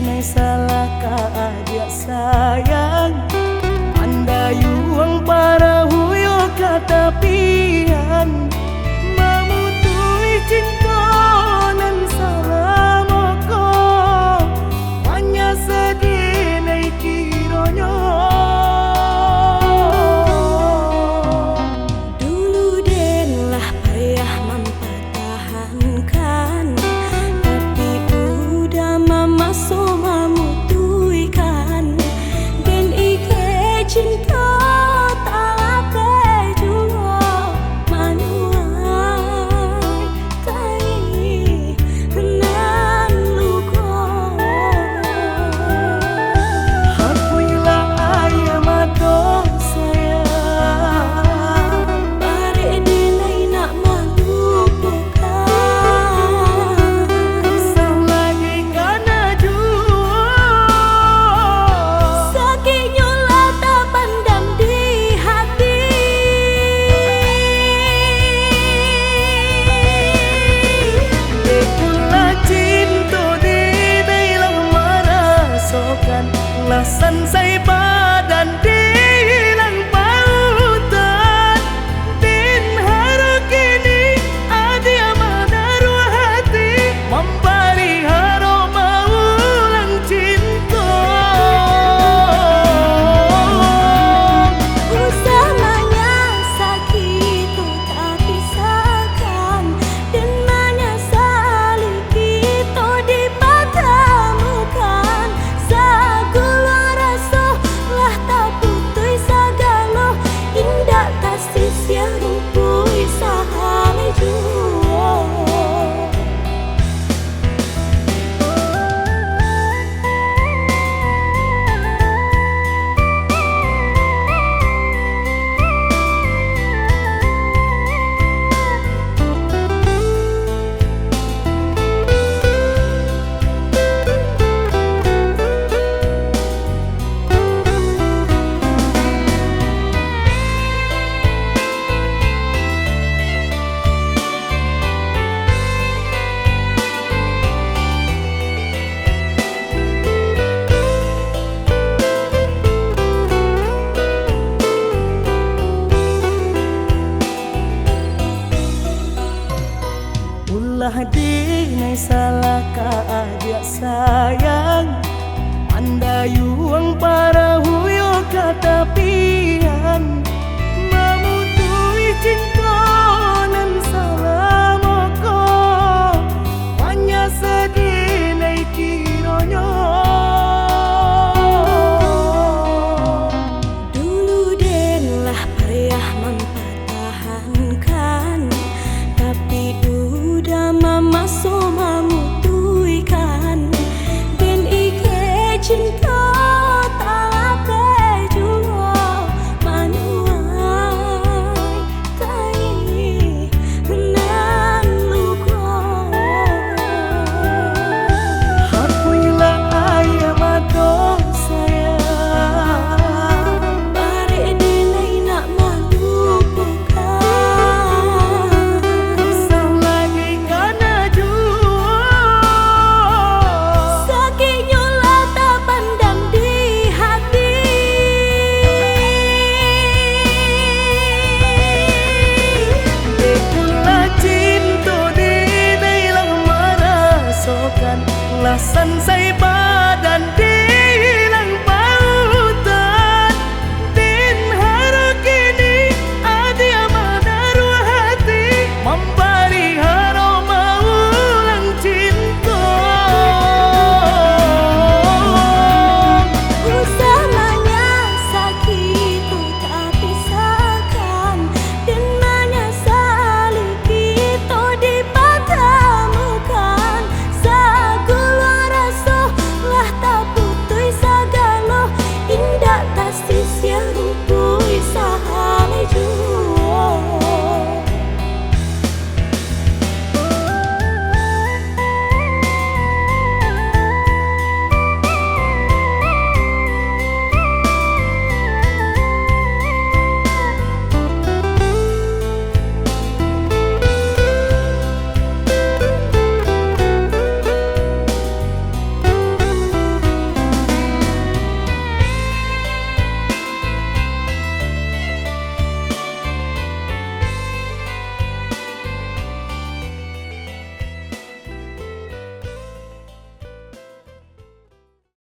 nai salah ka adia sayang anda yuang para huyo katapian mamutui cinta nan salah moko hanya sedih nai kironyo. Dulu denlah payah mempertahankan, tapi udah mama so mamutuikan dan ike cinta tak juga manuai kai kenan luko Hapuilah ayam atau sayang bare dinai nak melupakan Sang lagi kana jua sakitnya lah tak pandang di hati. Itulah cinta di dalam merasakan lasan saya badan di hilang pautan din haru kini adia madaru hati memberi haro maulang cinta. Usamanya sakit tu tak pisahkan dan menyesali kita dipertemukan. Segala rasa lah tak putus segala indah kasih siang rupui sahale jua. Ulah dinai salah ka adia sayang anda yuang para huyo katapian mamutui cinta nan salah moko hanya sedih nai kironyo. Dulu denlah payah mempertahankan, tapi udah mama so mamutuikan dan ike cinta